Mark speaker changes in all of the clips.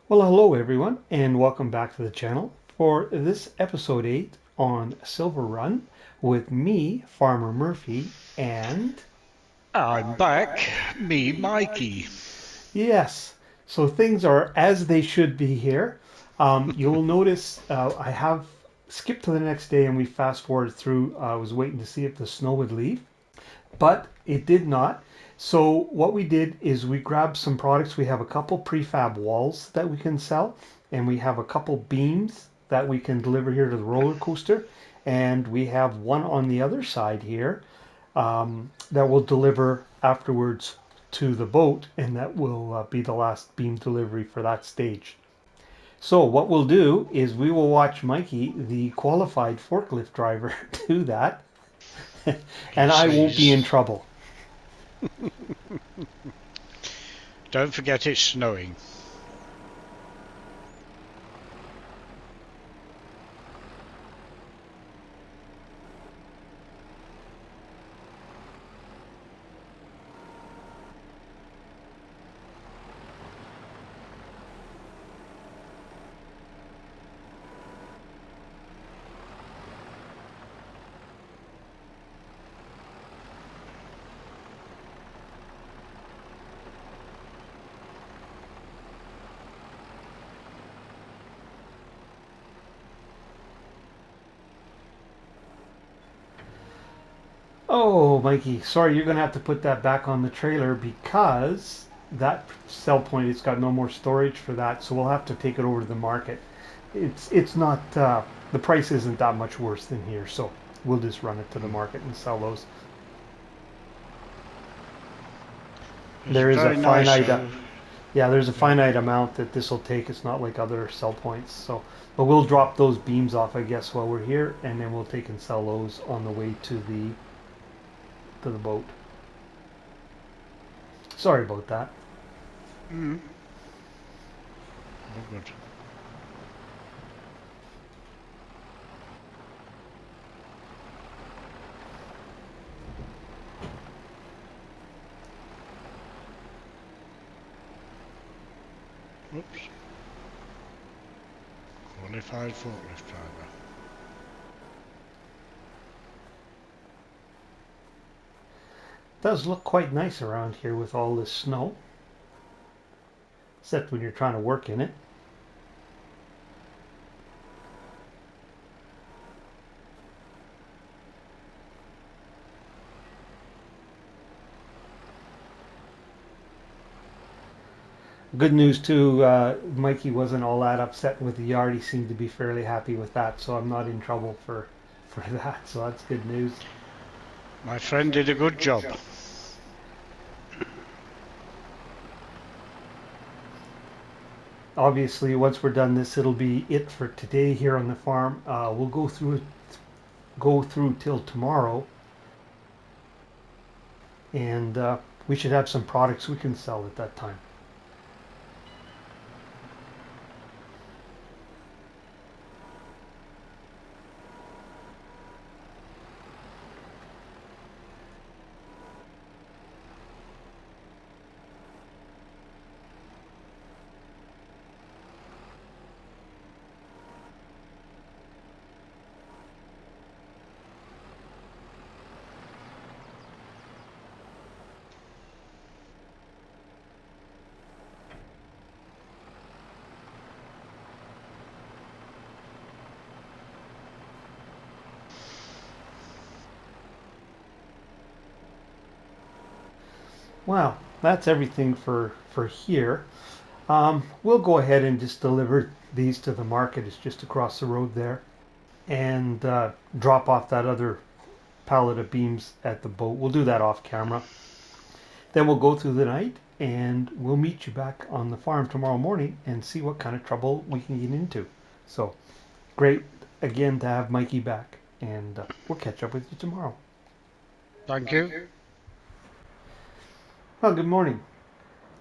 Speaker 1: Well, hello everyone, and welcome back to the channel for this episode 8 on Silverrun with me, Farmer Murphy, and
Speaker 2: I'm back, me, Mikey.
Speaker 1: yes, so things are as they should be here. You'll notice I have skipped to the next day and we fast forwarded through. I was waiting to see if the snow would leave, but it did not. So what we did is we grabbed some products. We have a couple prefab walls that we can sell, and we have a couple beams that we can deliver here to the roller coaster, and we have one on the other side here that will deliver afterwards to the boat, and that will be the last beam delivery for that stage. So what we'll do is we will watch Mikey, the qualified forklift driver, do that, and
Speaker 2: Yes,
Speaker 1: I won't be in
Speaker 2: please.
Speaker 1: trouble.
Speaker 2: Don't forget it's snowing.
Speaker 1: Oh, Mikey, sorry, you're gonna have to put that back on the trailer because that sell point, it's got no more storage for that, so we'll have to take it over to the market. It's not the price isn't that much worse than here, so we'll just run it to the
Speaker 2: Mm.
Speaker 1: market and sell those.
Speaker 2: It's
Speaker 1: There is a
Speaker 2: very nice
Speaker 1: finite,
Speaker 2: though.
Speaker 1: yeah, there's a
Speaker 2: Yeah.
Speaker 1: finite amount that this will take. It's not like other sell points, so but we'll drop those beams off, I guess, while we're here, and then we'll take and sell those on the way to the boat. Sorry about that.
Speaker 2: Mm. Oh, good. Oops. Qualified forklift driver.
Speaker 1: Does look quite nice around here with all this snow, except when you're trying to work in it. Good news too, Mikey wasn't all that upset with the yard. He seemed to be fairly happy with that, so I'm not in trouble for that. So that's good news.
Speaker 2: My friend did a good job.
Speaker 1: Obviously, once we're done this, it'll be it for today here on the farm. We'll go through till tomorrow, and we should have some products we can sell at that time. Well, that's everything for here. We'll go ahead and just deliver these to the market. It's just across the road there, and drop off that other pallet of beams at the boat. We'll do that off camera. Then we'll go through the night, and we'll meet you back on the farm tomorrow morning and see what kind of trouble we can get into. So great again to have Mikey back, and we'll catch up with you tomorrow.
Speaker 2: Thank you.
Speaker 1: Well, good morning.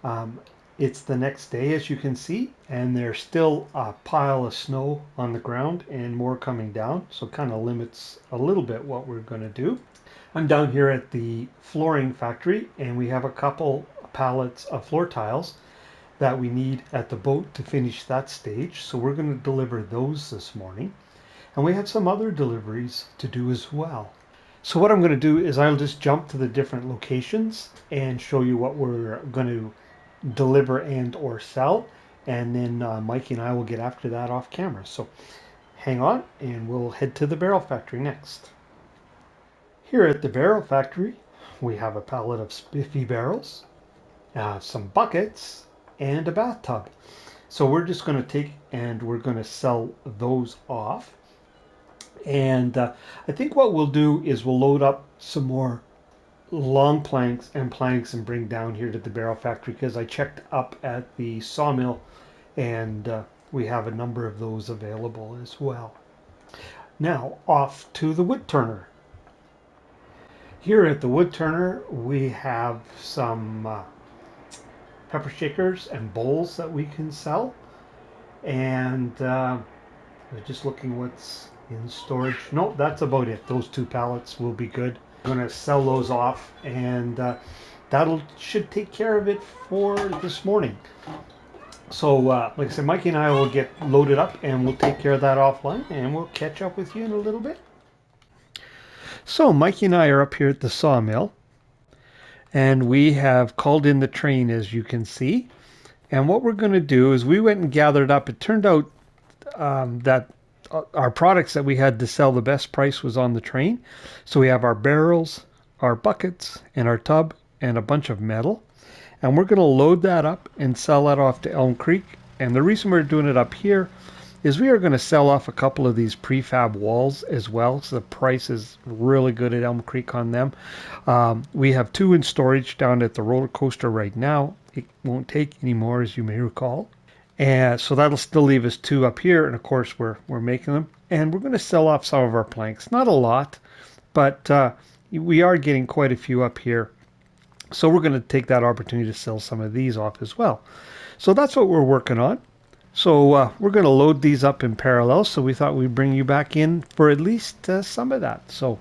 Speaker 1: Um, it's the next day, as you can see, and there's still a pile of snow on the ground and more coming down, so kind of limits a little bit what we're going to do. I'm down here at the flooring factory, and we have a couple pallets of floor tiles that we need at the boat to finish that stage. So we're going to deliver those this morning. And we have some other deliveries to do as well. So what I'm going to do is I'll just jump to the different locations and show you what we're going to deliver and or sell. And then Mikey and I will get after that off camera. So hang on and we'll head to the barrel factory next. Here at the barrel factory, we have a pallet of spiffy barrels, some buckets, and a bathtub. So we're just going to take and we're going to sell those off. And I think what we'll do is we'll load up some more long planks and bring down here to the barrel factory because I checked up at the sawmill and we have a number of those available as well. Now off to the wood turner. Here at the wood turner we have some pepper shakers and bowls that we can sell, and just looking what's in storage. Nope, that's about it. Those two pallets will be good. I'm going to sell those off, and that'll should take care of it for this morning. So like I said, Mikey and I will get loaded up and we'll take care of that offline, and we'll catch up with you in a little bit. So Mikey and I are up here at the sawmill, and we have called in the train, as you can see. And what we're going to do is we went and gathered up. It turned out that our products that we had to sell, the best price was on the train. So we have our barrels, our buckets, and our tub, and a bunch of metal. And we're going to load that up and sell that off to Elm Creek. And the reason we're doing it up here is we are going to sell off a couple of these prefab walls as well. So the price is really good at Elm Creek on them. We have 2 in storage down at the roller coaster right now. It won't take any more, as you may recall. And so that'll still leave us 2 up here. And of course, we're making them. And we're going to sell off some of our planks. Not a lot, but we are getting quite a few up here. So we're going to take that opportunity to sell some of these off as well. So that's what we're working on. So we're going to load these up in parallel. So we thought we'd bring you back in for at least some of that. So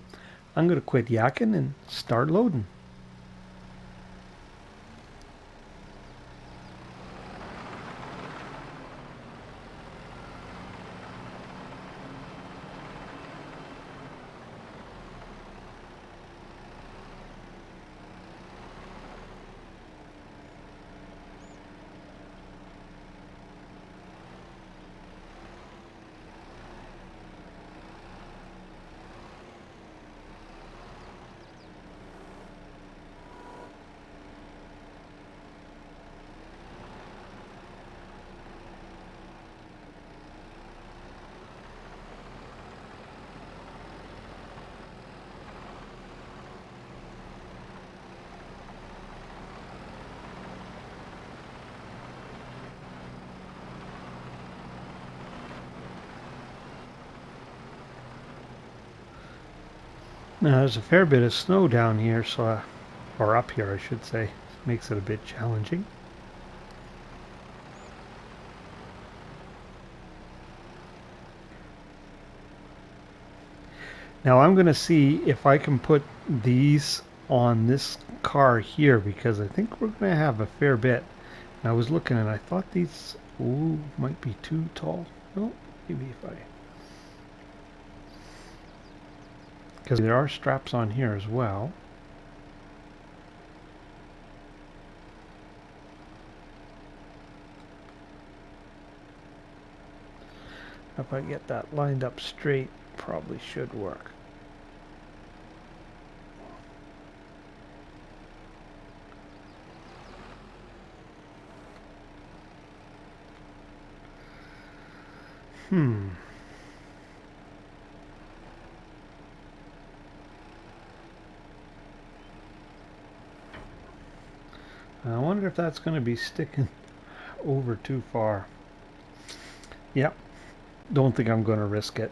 Speaker 1: I'm going to quit yakking and start loading. Now there's a fair bit of snow down here, so or up here I should say. Makes it a bit challenging. Now I'm going to see if I can put these on this car here, because I think we're going to have a fair bit. And I was looking and I thought these might be too tall. No, maybe if I... because there are straps on here as well. If I get that lined up straight, probably should work. I wonder if that's going to be sticking over too far. Yep. Don't think I'm going to risk it.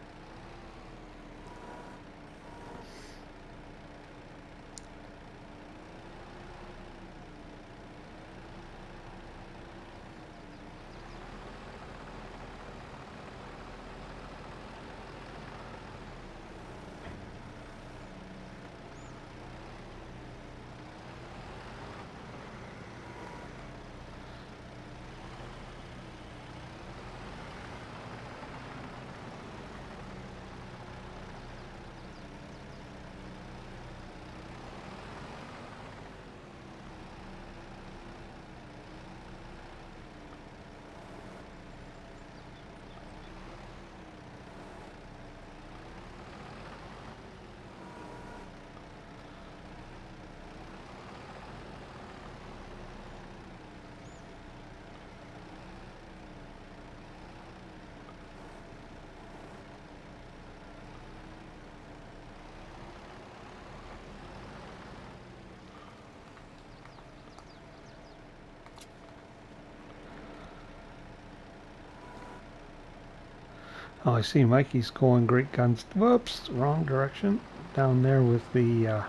Speaker 1: Oh, I see Mikey's going great guns. Whoops, wrong direction. Down there with the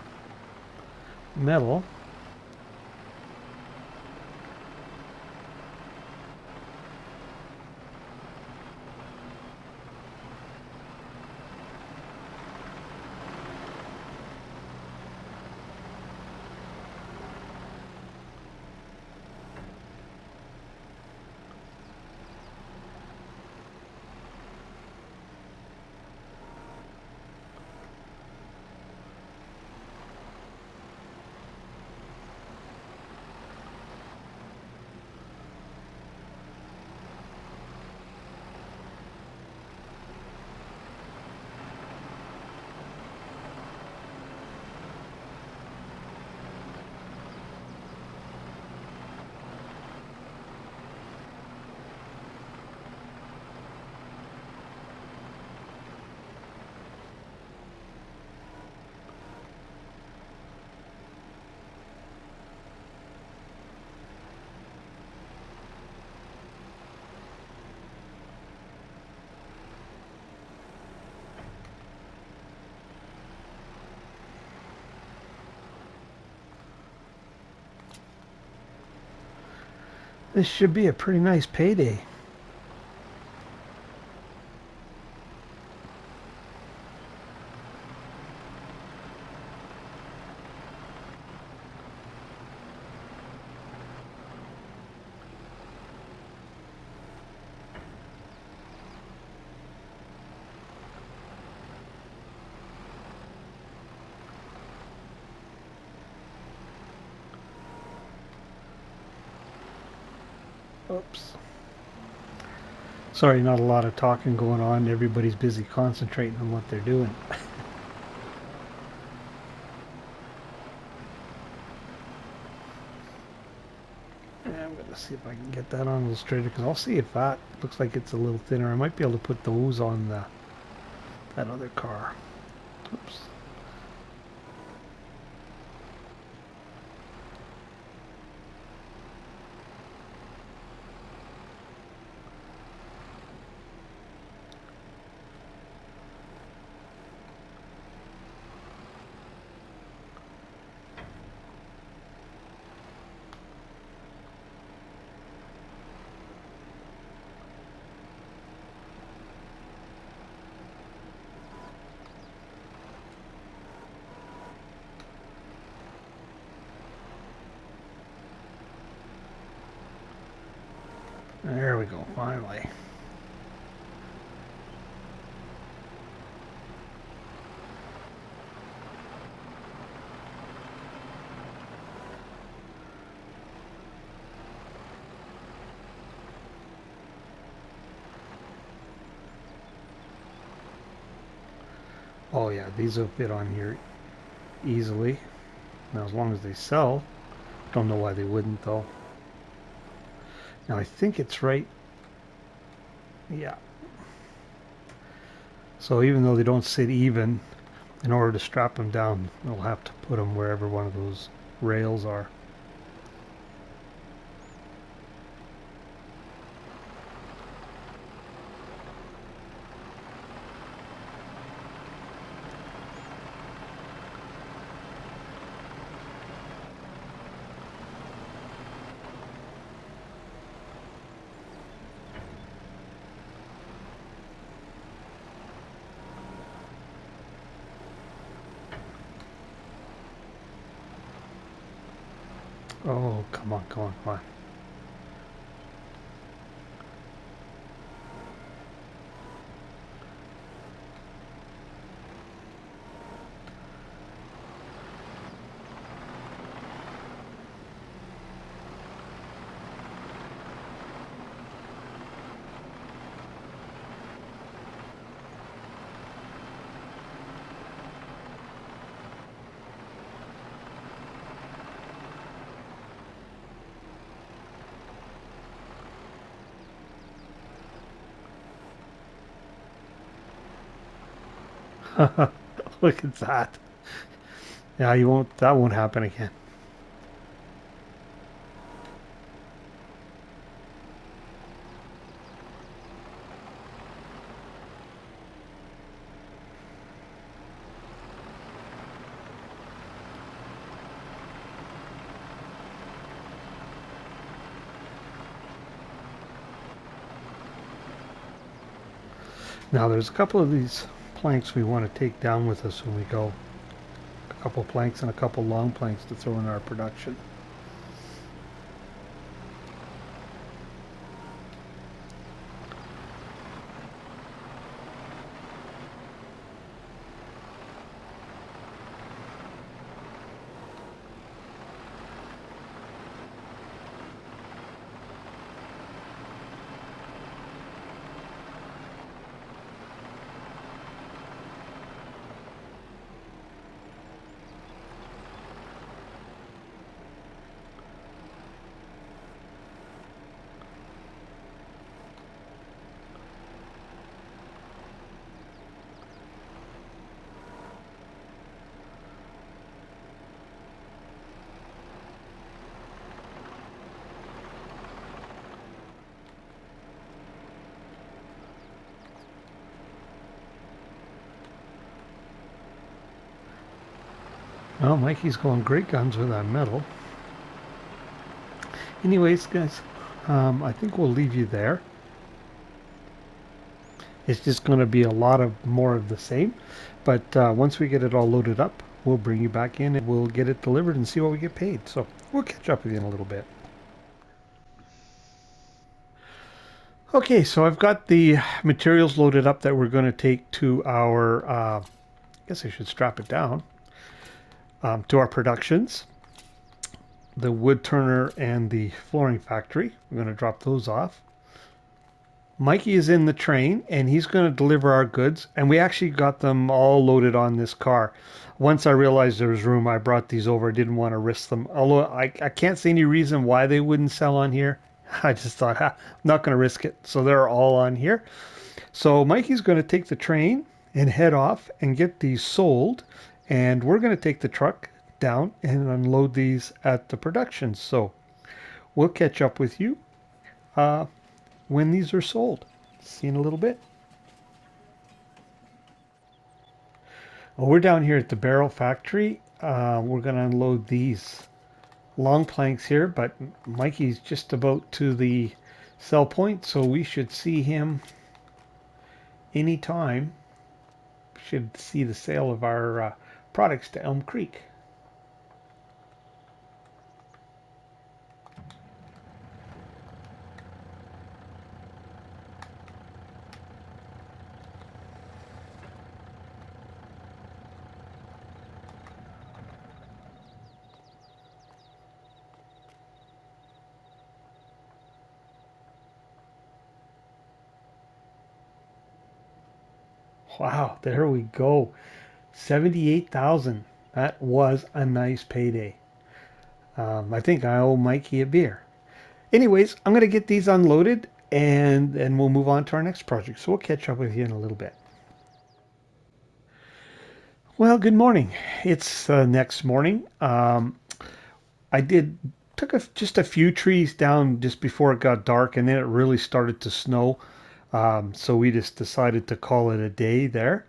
Speaker 1: metal. This should be a pretty nice payday. Oops. Sorry, not a lot of talking going on. Everybody's busy concentrating on what they're doing. Yeah, I'm going to see if I can get that on a little straighter, because I'll see if that looks like it's a little thinner. I might be able to put those on that other car. Oops. There we go, finally. Oh yeah, these will fit on here easily. Now as long as they sell. Don't know why they wouldn't though. Now I think it's right. Yeah. So even though they don't sit even, in order to strap them down, we'll have to put them wherever one of those rails are. Oh, come on, come on, come on. Look at that. Yeah, you won't. That won't happen again. Now there's a couple of these planks we want to take down with us when we go. A couple planks and a couple long planks to throw in our production. Well, Mikey's going great guns with that metal. Anyways, guys, I think we'll leave you there. It's just going to be a lot of more of the same. But once we get it all loaded up, we'll bring you back in and we'll get it delivered and see what we get paid. So we'll catch up with you in a little bit. Okay, so I've got the materials loaded up that we're going to take to our, I guess I should strap it down, to our productions. The wood turner and the flooring factory. We're going to drop those off. Mikey is in the train and he's going to deliver our goods. And we actually got them all loaded on this car. Once I realized there was room, I brought these over. I didn't want to risk them. Although I can't see any reason why they wouldn't sell on here. I just thought, I'm not going to risk it. So they're all on here. So Mikey's going to take the train and head off and get these sold. And we're going to take the truck down and unload these at the production. So we'll catch up with you when these are sold. See you in a little bit. Well, we're down here at the barrel factory. We're going to unload these long planks here, but Mikey's just about to the sell point, so we should see him anytime. Should see the sale of our products to Elm Creek. Wow, there we go. 78,000. That was a nice payday. I think I owe Mikey a beer. Anyways, I'm going to get these unloaded and then we'll move on to our next project. So we'll catch up with you in a little bit. Well, good morning. It's next morning. I did took just a few trees down just before it got dark, and then it really started to snow. So we just decided to call it a day there.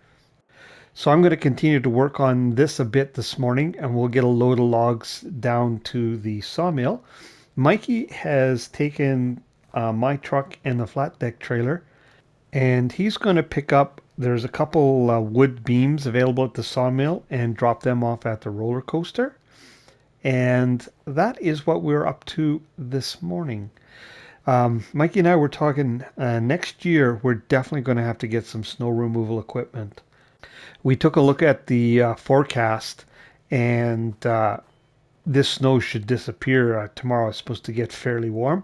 Speaker 1: So I'm going to continue to work on this a bit this morning, and we'll get a load of logs down to the sawmill. Mikey has taken my truck and the flat deck trailer, and he's going to pick up. There's a couple wood beams available at the sawmill and drop them off at the roller coaster. And that is what we're up to this morning. Mikey and I were talking next year, we're definitely going to have to get some snow removal equipment. We took a look at the forecast, and this snow should disappear. Tomorrow it's supposed to get fairly warm,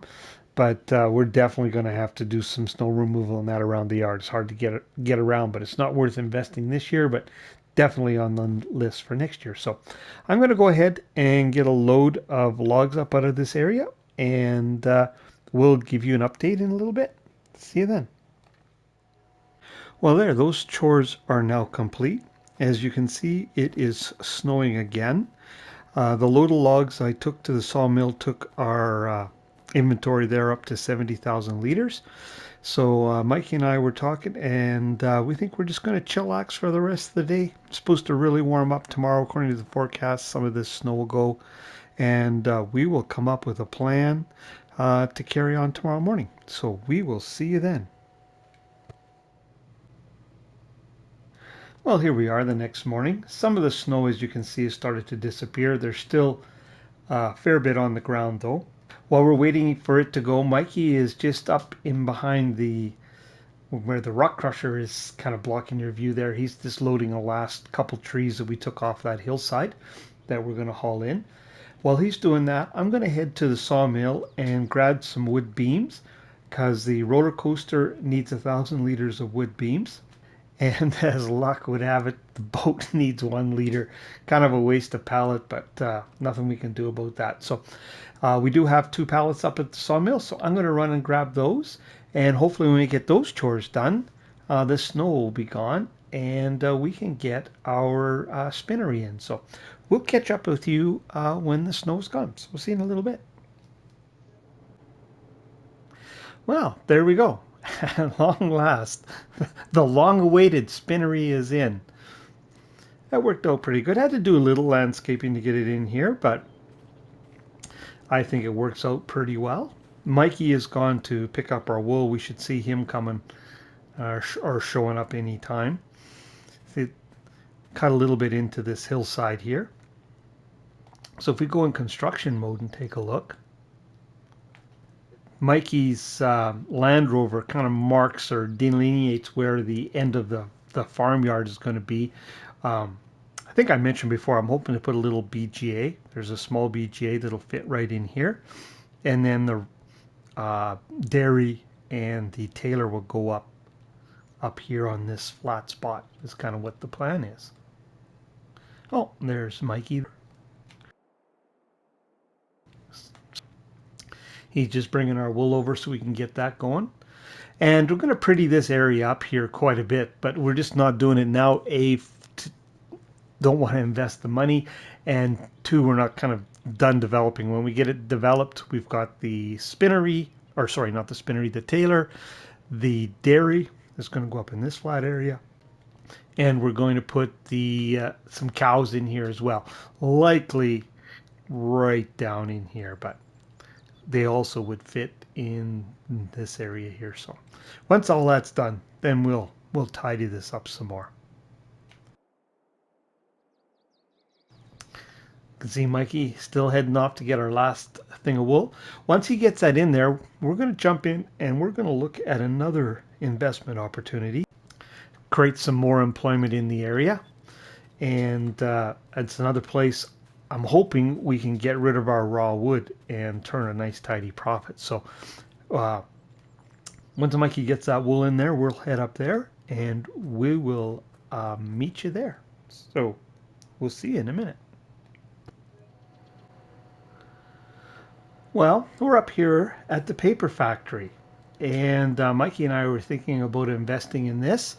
Speaker 1: but we're definitely going to have to do some snow removal and that around the yard. It's hard to get around, but it's not worth investing this year, but definitely on the list for next year. So I'm going to go ahead and get a load of logs up out of this area, and we'll give you an update in a little bit. See you then. Well, there, those chores are now complete. As you can see, it is snowing again. The load of logs I took to the sawmill took our inventory there up to 70,000 liters. So Mikey and I were talking, and we think we're just going to chillax for the rest of the day. It's supposed to really warm up tomorrow, according to the forecast. Some of this snow will go, and we will come up with a plan to carry on tomorrow morning. So we will see you then. Well, here we are the next morning. Some of the snow, as you can see, has started to disappear. There's still a fair bit on the ground though. While we're waiting for it to go, Mikey is just up in behind the where the rock crusher is kind of blocking your view there. He's just loading the last couple trees that we took off that hillside that we're going to haul in. While he's doing that, I'm going to head to the sawmill and grab some wood beams because the roller coaster needs 1,000 liters of wood beams. And as luck would have it, the boat needs 1 liter. Kind of a waste of pallet, but nothing we can do about that. So we do have 2 pallets up at the sawmill, so I'm going to run and grab those. And hopefully when we get those chores done, the snow will be gone and we can get our spinnery in. So we'll catch up with you when the snow's gone. So we'll see you in a little bit. Well, there we go. At long last, the long-awaited spinnery is in. That worked out pretty good. I had to do a little landscaping to get it in here, but I think it works out pretty well. Mikey has gone to pick up our wool. We should see him coming or showing up any time. Cut a little bit into this hillside here. So if we go in construction mode and take a look, Mikey's Land Rover kind of marks or delineates where the end of the farmyard is going to be. I think I mentioned before, I'm hoping to put a little BGA. There's a small BGA that'll fit right in here. And then the dairy and the Taylor will go up here on this flat spot. Is kind of what the plan is. Oh, there's Mikey. He's just bringing our wool over so we can get that going. And we're going to pretty this area up here quite a bit, but we're just not doing it now. Don't want to invest the money, and 2, we're not kind of done developing. When we get it developed, we've got the spinnery, or sorry, not the spinnery, the Taylor, the dairy is going to go up in this flat area, and we're going to put the some cows in here as well, likely right down in here, but they also would fit in this area here. So once all that's done, then we'll tidy this up some more. You can see Mikey still heading off to get our last thing of wool. Once he gets that in there, we're going to jump in and we're going to look at another investment opportunity, create some more employment in the area, and it's another place I'm hoping we can get rid of our raw wood and turn a nice tidy profit. So once Mikey gets that wool in there, we'll head up there and we will meet you there. So we'll see you in a minute. Well, we're up here at the paper factory, and Mikey and I were thinking about investing in this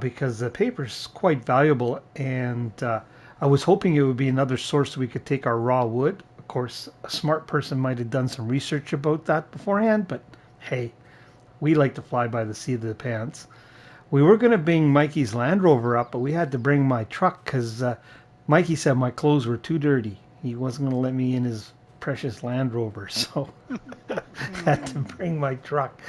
Speaker 1: because the paper is quite valuable, and I was hoping it would be another source we could take our raw wood. Of course, a smart person might have done some research about that beforehand, but hey, we like to fly by the seat of the pants. We were going to bring Mikey's Land Rover up, but we had to bring my truck because Mikey said my clothes were too dirty. He wasn't going to let me in his precious Land Rover, so had to bring my truck.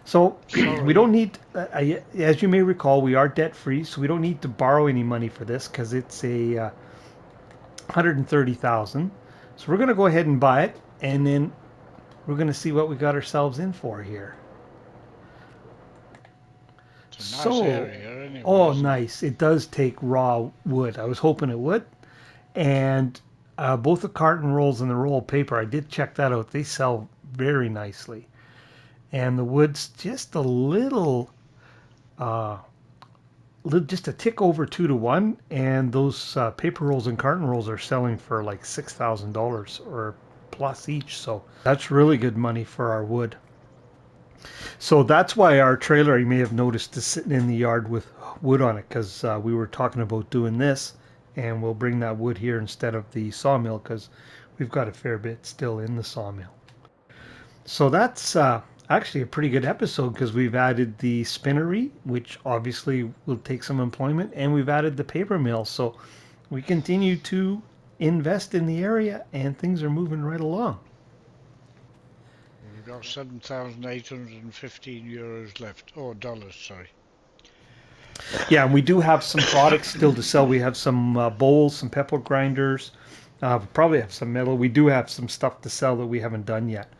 Speaker 1: So we don't need, as you may recall, we are debt free, so we don't need to borrow any money for this because it's a 130,000. So we're going to go ahead and buy it, and then we're going to see what we got ourselves in for here.
Speaker 2: It's a nice area anyway.
Speaker 1: Oh, nice! It does take raw wood. I was hoping it would, and both the carton rolls and the roll of paper, I did check that out. They sell very nicely. And the wood's just a little, just a tick over 2 to 1. And those paper rolls and carton rolls are selling for like $6,000 or plus each. So that's really good money for our wood. So that's why our trailer, you may have noticed, is sitting in the yard with wood on it, because we were talking about doing this, and we'll bring that wood here instead of the sawmill because we've got a fair bit still in the sawmill. So that's actually a pretty good episode because we've added the spinnery, which obviously will take some employment, and we've added the paper mill. So we continue to invest in the area and things are moving right along.
Speaker 2: We've got €7,815 left. Oh, dollars, sorry.
Speaker 1: Yeah, and we do have some products still to sell. We have some bowls, some pepper grinders. We probably have some metal. We do have some stuff to sell that we haven't done yet.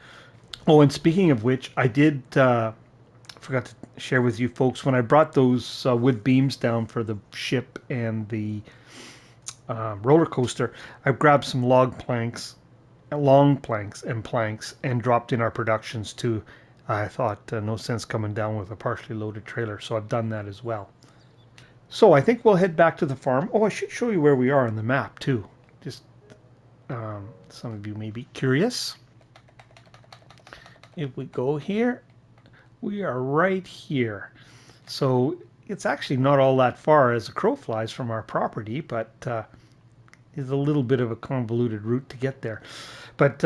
Speaker 1: Oh, and speaking of which, I did forgot to share with you folks when I brought those wood beams down for the ship and the roller coaster. I grabbed some log planks, long planks, and planks, and dropped in our productions too. I thought no sense coming down with a partially loaded trailer, so I've done that as well. So I think we'll head back to the farm. Oh, I should show you where we are on the map too. Just some of you may be curious. If we go here, we are right here. So it's actually not all that far as a crow flies from our property, but is a little bit of a convoluted route to get there. But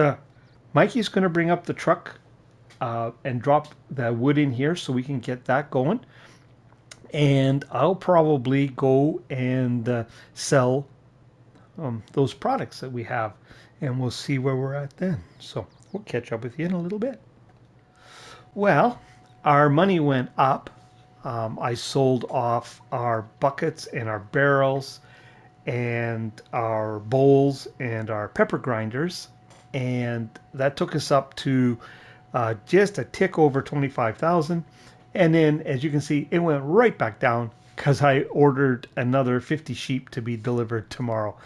Speaker 1: Mikey's going to bring up the truck and drop the wood in here so we can get that going. And I'll probably go and sell those products that we have, and we'll see where we're at then. So we'll catch up with you in a little bit. Well, our money went up. I sold off our buckets and our barrels and our bowls and our pepper grinders, and that took us up to just a tick over 25,000. And then, as you can see, it went right back down because I ordered another 50 sheep to be delivered tomorrow.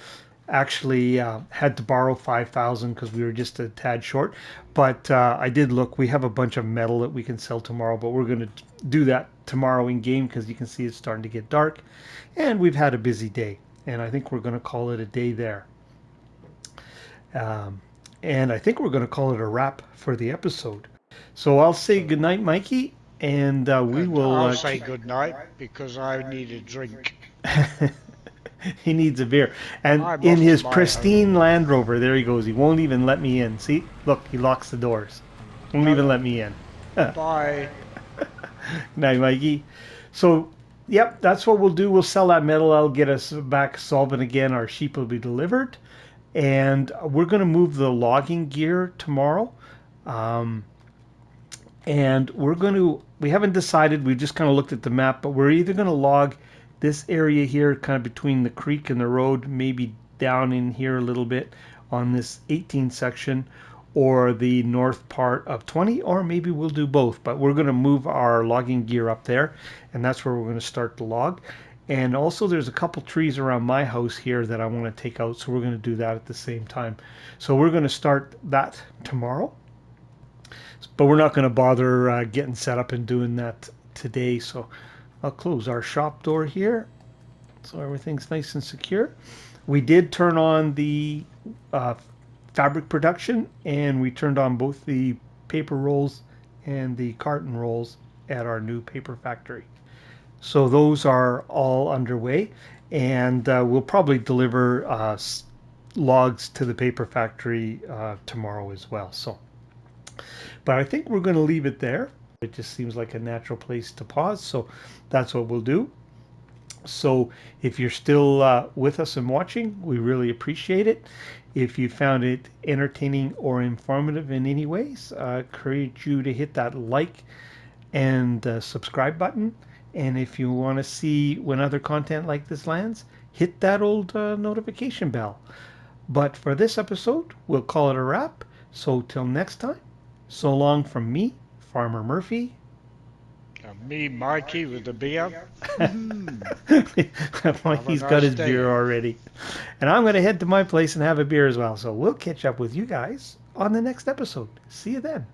Speaker 1: Actually, had to borrow 5,000 because we were just a tad short. But I did look. We have a bunch of metal that we can sell tomorrow, but we're going to do that tomorrow in game because you can see it's starting to get dark, and we've had a busy day. And I think we're going to call it a day there. And I think we're going to call it a wrap for the episode. So I'll say goodnight, Mikey, and we
Speaker 2: And
Speaker 1: will.
Speaker 2: I'll say good night because I need a drink.
Speaker 1: He needs a beer. And
Speaker 2: I'm
Speaker 1: in
Speaker 2: off to
Speaker 1: his
Speaker 2: my
Speaker 1: pristine
Speaker 2: home.
Speaker 1: Land Rover, there he goes. He won't even let me in. See? Look, he locks the doors. Won't
Speaker 2: No,
Speaker 1: even let me in.
Speaker 2: bye.
Speaker 1: Night, Mikey. So, yep, that's what we'll do. We'll sell that metal. I'll get us back solvent again. Our sheep will be delivered. And we're going to move the logging gear tomorrow. And we haven't decided. We just kind of looked at the map, but we're either going to log this area here, kind of between the creek and the road, maybe down in here a little bit on this 18 section, or the north part of 20, or maybe we'll do both. But we're going to move our logging gear up there, and that's where we're going to start the log. And also there's a couple trees around my house here that I want to take out, so we're going to do that at the same time. So we're going to start that tomorrow, but we're not going to bother getting set up and doing that today. So I'll close our shop door here so everything's nice and secure. We did turn on the fabric production, and we turned on both the paper rolls and the carton rolls at our new paper factory. So those are all underway, and we'll probably deliver logs to the paper factory tomorrow as well. So, but I think we're going to leave it there. It just seems like a natural place to pause, so that's what we'll do. So if you're still with us and watching, we really appreciate it. If you found it entertaining or informative in any ways, I encourage you to hit that like and subscribe button. And if you want to see when other content like this lands, hit that old notification bell. But for this episode, we'll call it a wrap. So till next time, so long from me, Farmer Murphy.
Speaker 2: And me, Mikey, with the beer.
Speaker 1: He's got
Speaker 2: Nice
Speaker 1: his beer
Speaker 2: day.
Speaker 1: already. And I'm going to head to my place and have a beer as well. So we'll catch up with you guys on the next episode. See you then.